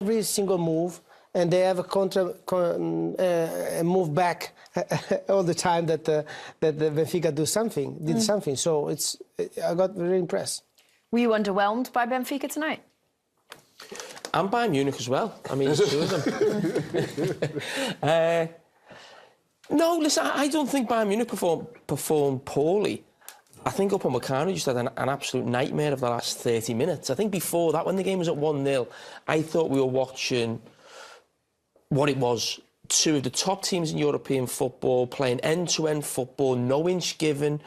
every single move, and they have a move back all the time that the Benfica did something. So I got very impressed. Were you underwhelmed by Benfica tonight? And Bayern Munich as well. I mean, two of them. No, listen, I don't think Bayern Munich performed poorly. I think Upamecano just had an absolute nightmare of the last 30 minutes. I think before that, when the game was at 1-0, I thought we were watching what it was. Two of the top teams in European football, playing end-to-end football, no inch given,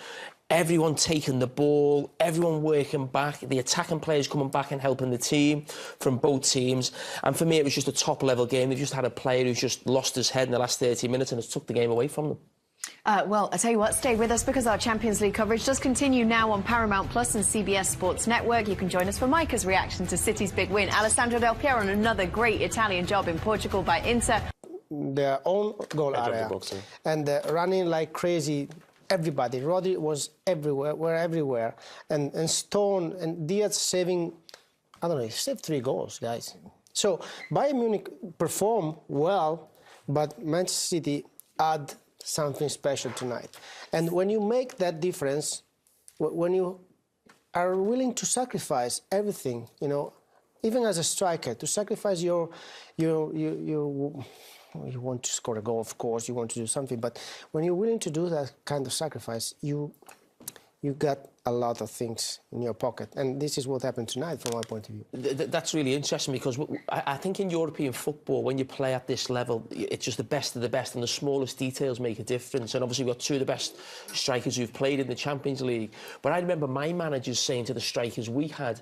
everyone taking the ball, everyone working back, the attacking players coming back and helping the team from both teams. And for me, it was just a top-level game. They've just had a player who's just lost his head in the last 30 minutes and has took the game away from them. Well, I tell you what, stay with us because our Champions League coverage does continue now on Paramount Plus and CBS Sports Network. You can join us for Micah's reaction to City's big win. Alessandro Del Piero on another great Italian job in Portugal by Inter. Their own goal area. And running like crazy. Everybody. Rodri was everywhere, were everywhere. And Stone and Diaz saving, I don't know, he saved 3 goals, guys. So Bayern Munich performed well, but Manchester City had something special tonight. And when you make that difference, when you are willing to sacrifice everything, you know, even as a striker, to sacrifice you want to score a goal, of course, you want to do something, but when you're willing to do that kind of sacrifice, you got a lot of things in your pocket. And this is what happened tonight, from my point of view. That's really interesting because I think in European football, when you play at this level, it's just the best of the best, and the smallest details make a difference. And obviously, we've got 2 of the best strikers who've played in the Champions League. But I remember my managers saying to the strikers we had,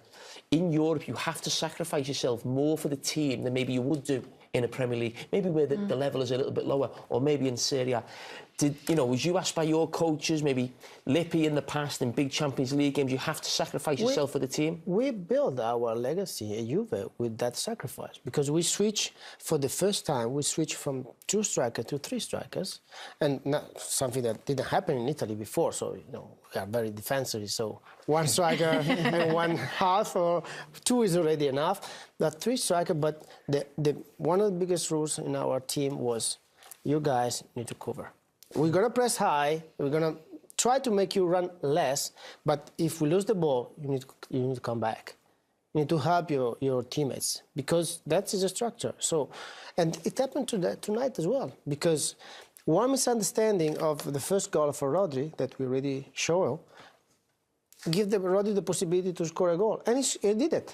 in Europe, you have to sacrifice yourself more for the team than maybe you would do in a Premier League, maybe where the level is a little bit lower, or maybe in Serie A. Was you asked by your coaches, maybe Lippi in the past, in big Champions League games, you have to sacrifice yourself for the team? We build our legacy at Juve with that sacrifice, because we switch, for the first time, we switch from 2 strikers to 3 strikers, and not something that didn't happen in Italy before, so, you know, we are very defensive, so 1 striker and 1 half, or 2 is already enough. That 3 striker, but one of the biggest rules in our team was, you guys need to cover. We're going to press high, we're going to try to make you run less, but if we lose the ball, you need to come back. You need to help your teammates, because that is a structure. So, and it happened tonight as well, because one misunderstanding of the first goal for Rodri, that we already showed, give Rodri the possibility to score a goal, and he did it.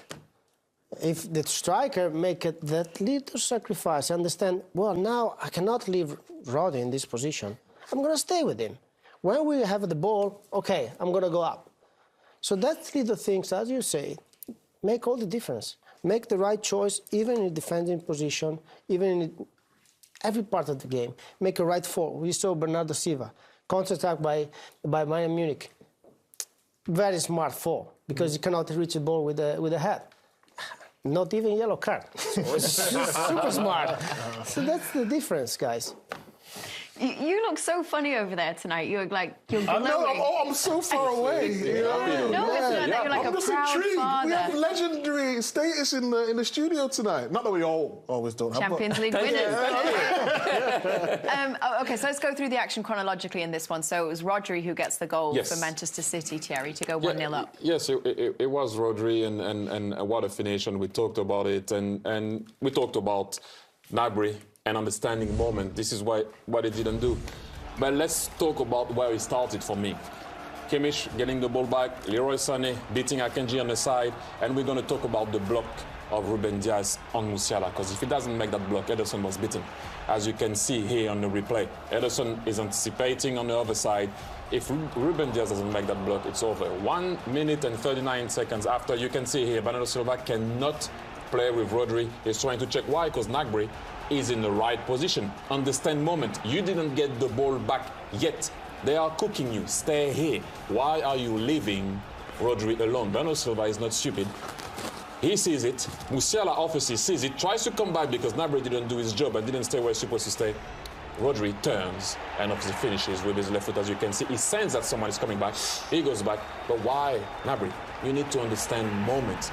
If the striker make it that little sacrifice, understand, well, now I cannot leave Rodri in this position. I'm going to stay with him. When we have the ball, okay, I'm going to go up. So that little things, as you say, make all the difference. Make the right choice, even in defending position, even in every part of the game. Make a right fall. We saw Bernardo Silva, counter-attack by Bayern Munich. Very smart fall, because he cannot reach the ball with the head. Not even yellow card. So it's super smart. So that's the difference, guys. You look so funny over there tonight. You're glowing. I know, I'm so far away. You're like I'm a just proud intrigued. father. We have legendary status in the studio tonight. Not that we always don't have. Champions League winners. Okay, so let's go through the action chronologically in this one. So it was Rodri who gets the goal for Manchester City, Thierry, to go 1-0 up. Yes, it was Rodri, and what a finish, and we talked about it, and we talked about Gnabry and understanding moment. This is what he didn't do. But let's talk about where he started for me. Kimmich getting the ball back, Leroy Sané beating Akanji on the side, and we're going to talk about the block of Ruben Diaz on Musiala, because if he doesn't make that block, Ederson was beaten. As you can see here on the replay, Ederson is anticipating on the other side. If Ruben Diaz doesn't make that block, it's over. 1 minute and 39 seconds after, you can see here, Bernardo Silva cannot play with Rodri. He's trying to check why, because Gnabry is in the right position. Understand moment. You didn't get the ball back yet. They are cooking you. Stay here. Why are you leaving Rodri alone? Bernardo Silva is not stupid. He sees it. Musiala obviously sees it. Tries to come back because Gnabry didn't do his job and didn't stay where he's supposed to stay. Rodri turns and obviously finishes with his left foot, as you can see. He senses that someone is coming back. He goes back. But why, Gnabry? You need to understand moment.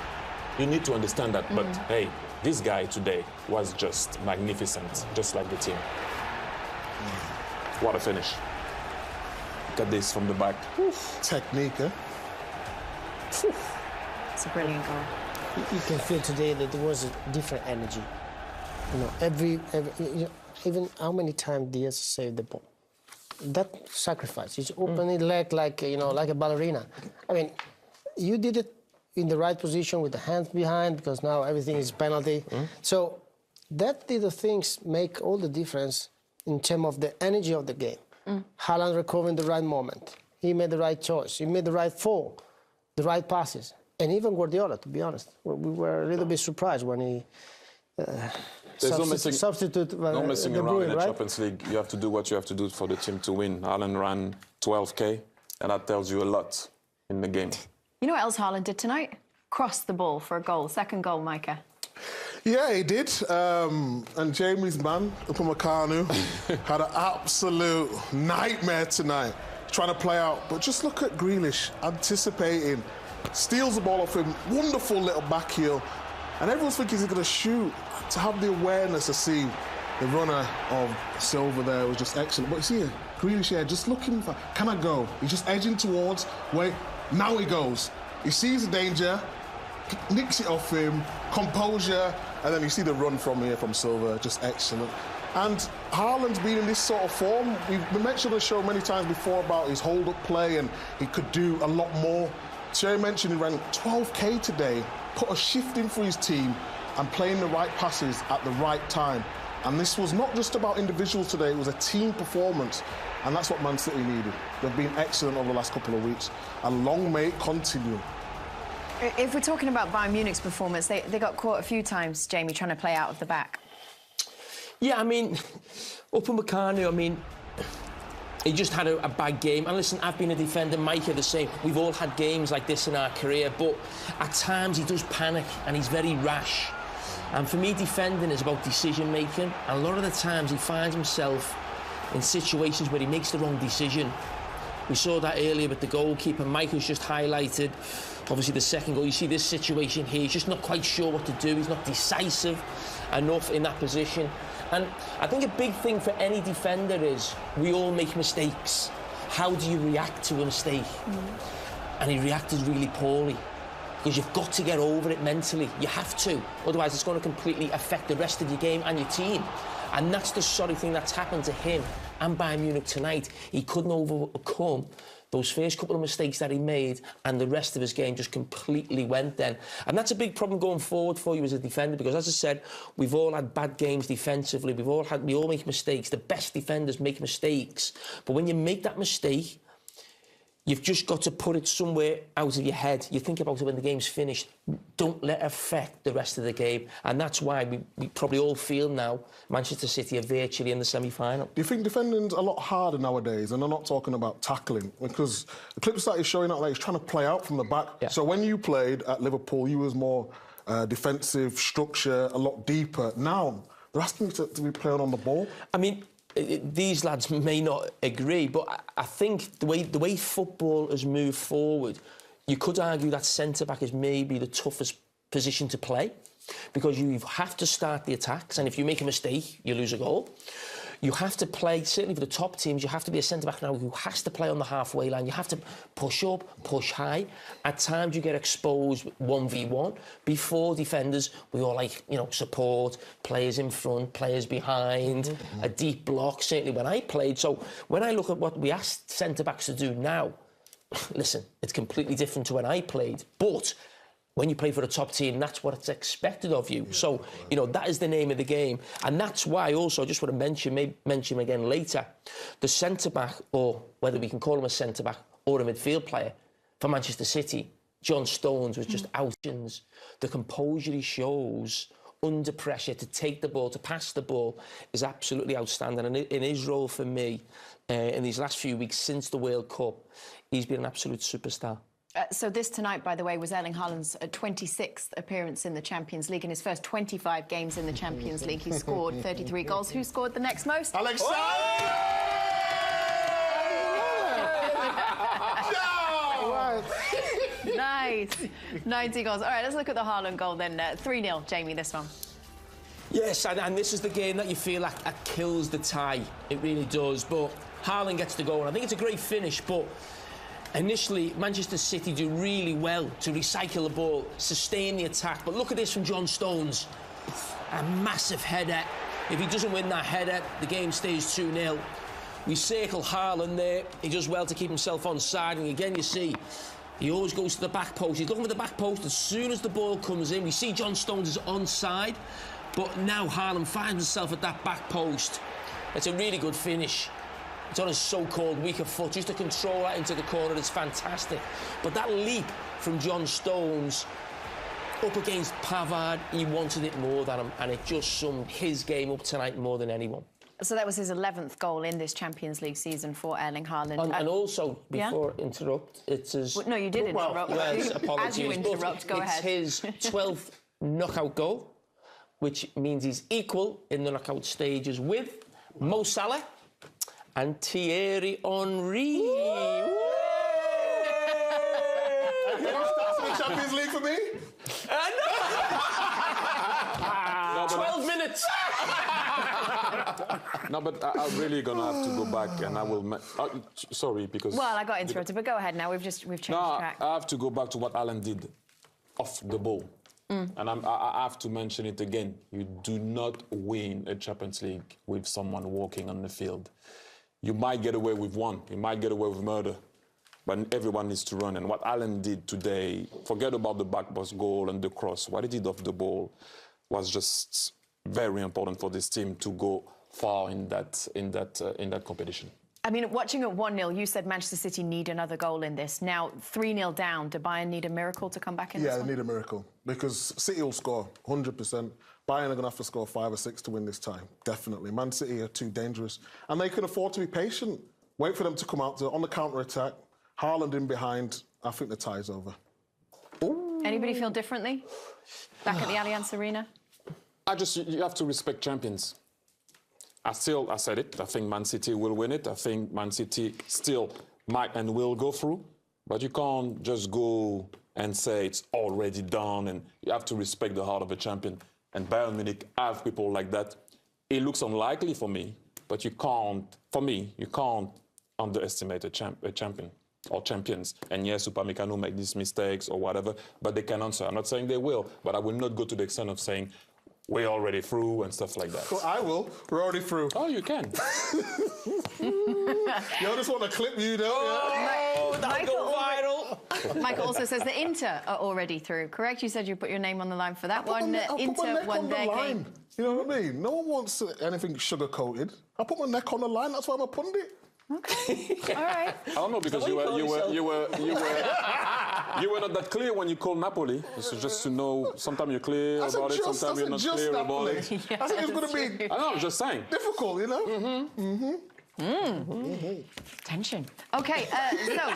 You need to understand that. But hey, This guy today was just magnificent, just like the team. What a finish. Look at this from the back. Technique, eh? It's a brilliant goal. You can feel today that there was a different energy. You know, even how many times Diaz saved the ball. That sacrifice, he's opening leg like a ballerina. I mean, you did it in the right position with the hands behind because now everything is penalty. So that little things make all the difference in terms of the energy of the game. Haaland recovering the right moment. He made the right choice. He made the right fall, the right passes. And even Guardiola, to be honest, we were a little bit surprised when he substitute no messing De around Bruyne, in the right? Champions League. You have to do what you have to do for the team to win. Haaland ran 12K, and that tells you a lot in the game. You know what else Haaland did tonight? Crossed the ball for a goal. Second goal, Micah. Yeah, he did. And Jamie's man, Upamecano, had an absolute nightmare tonight, trying to play out. But just look at Grealish, anticipating, steals the ball off him, wonderful little back heel, and everyone's thinking he's going to shoot. To have the awareness to see the runner of Silva there was just excellent. But you see, Grealish here, just looking for, can I go? He's just edging towards, wait, now he goes. He sees the danger, nicks it off him, composure, and then you see the run from here from Silva, just excellent. And Haaland's been in this sort of form. We mentioned on the show many times before about his hold-up play, and he could do a lot more. Thierry mentioned he ran 12K today, put a shift in for his team, and playing the right passes at the right time. And this was not just about individuals today, it was a team performance. And that's what Man City needed. They've been excellent over the last couple of weeks. And long may it continue. If we're talking about Bayern Munich's performance, they got caught a few times, Jamie, trying to play out of the back. Yeah, I mean, Upamecano, I mean, he just had a bad game. And listen, I've been a defender, Micah the same. We've all had games like this in our career, but at times he does panic and he's very rash. And for me, defending is about decision-making. And a lot of the times he finds himself in situations where he makes the wrong decision. We saw that earlier with the goalkeeper. Michael's just highlighted, obviously, the second goal. You see this situation here. He's just not quite sure what to do. He's not decisive enough in that position. And I think a big thing for any defender is we all make mistakes. How do you react to a mistake? And he reacted really poorly. Because you've got to get over it mentally. You have to. Otherwise, it's going to completely affect the rest of your game and your team. And that's the sorry thing that's happened to him and Bayern Munich tonight. He couldn't overcome those first couple of mistakes that he made, and the rest of his game just completely went then. And that's a big problem going forward for you as a defender, because as I said, we've all had bad games defensively. We all make mistakes. The best defenders make mistakes. But when you make that mistake, you've just got to put it somewhere out of your head. You think about it when the game's finished. Don't let it affect the rest of the game. And that's why we probably all feel now Manchester City are virtually in the semi-final. Do you think defending's a lot harder nowadays? And I'm not talking about tackling, because the clips that he's showing out, like, he's trying to play out from the back. Yeah. So when you played at Liverpool, you was more defensive, structure, a lot deeper. Now, they're asking you to be playing on the ball. I mean, these lads may not agree, but I think the way football has moved forward, you could argue that centre-back is maybe the toughest position to play, because you have to start the attacks, and if you make a mistake, you lose a goal. You have to play, certainly for the top teams, you have to be a centre-back now who has to play on the halfway line. You have to push up, push high. At times you get exposed 1v1. Before defenders, we all like, support, players in front, players behind, a deep block, certainly when I played. So when I look at what we asked centre-backs to do now, listen, it's completely different to when I played. But when you play for a top team, that's what's expected of you. So, that is the name of the game. And that's why also, I just want to mention again later, the centre-back, or whether we can call him a centre-back or a midfield player, for Manchester City, John Stones was just outings. The composure he shows under pressure to take the ball, to pass the ball, is absolutely outstanding. And in his role for me, in these last few weeks since the World Cup, he's been an absolute superstar. So this tonight, by the way, was Erling Haaland's 26th appearance in the Champions League. In his first 25 games in the Champions League, he scored 33 goals. Who scored the next most? Alexander! Nice. 90 goals. All right, let's look at the Haaland goal then. 3-0, Jamie, this one. Yes, and this is the game that you feel like kills the tie. It really does. But Haaland gets the goal, and I think it's a great finish. But initially, Manchester City do really well to recycle the ball, sustain the attack. But look at this from John Stones. A massive header. If he doesn't win that header, the game stays 2-0. We circle Haaland there. He does well to keep himself on side. And again, you see, he always goes to the back post. He's looking for the back post as soon as the ball comes in. We see John Stones is onside. But now Haaland finds himself at that back post. It's a really good finish. It's on his so-called weaker foot. Just to control that into the corner is fantastic. But that leap from John Stones up against Pavard, he wanted it more than him, and it just summed his game up tonight more than anyone. So that was his 11th goal in this Champions League season for Erling Haaland. And also, before I interrupt, it's his... Well, no, you did interrupt. Yes, apologies. As you interrupt, go ahead. It's his 12th knockout goal, which means he's equal in the knockout stages with Mo Salah and Thierry Henry. That's the Champions League for me? No, 12 minutes! No, but I'm really gonna have to go back, and I will. Sorry, because. Well, I got interrupted, but go ahead now. We've changed track. I have to go back to what Alan did off the ball, and I have to mention it again. You do not win a Champions League with someone walking on the field. You might get away with one. You might get away with murder. But everyone needs to run. And what Alan did today, forget about the back post goal and the cross. What he did off the ball was just very important for this team to go far in that competition. I mean, watching at 1-0, you said Manchester City need another goal in this. Now, 3-0 down, do Bayern need a miracle to come back in this one? Yeah, they need a miracle. Because City will score, 100%. Bayern are going to have to score 5 or 6 to win this time, definitely. Man City are too dangerous. And they can afford to be patient. Wait for them to come out on the counter-attack. Haaland in behind. I think the tie's over. Ooh. Anybody feel differently? Back at the Allianz Arena? You have to respect champions. I said it, I think Man City will win it. I think Man City still might and will go through. But you can't just go and say it's already done, and you have to respect the heart of a champion. And Bayern Munich have people like that. It looks unlikely for me, but you can't underestimate a champion or champions. And yes, Upamecano make these mistakes or whatever, but they can answer. I'm not saying they will, but I will not go to the extent of saying, we're already through and stuff like that. Well, I will. We're already through. Oh, you can. You just want to clip you, don't you? That'll go viral. Michael also says the Inter are already through, correct? You said you put your name on the line for that one. Inter won their game. You know what I mean? No one wants anything sugar-coated. I put my neck on the line, that's why I'm a pundit. Okay, all right. I don't know, because you were not that clear when you called Napoli. This is just to know, sometimes you're clear about it, sometimes you're not clear about it. Yeah, I think it's going to be, I know, I'm just saying. Difficult, you know? Tension. Okay, so...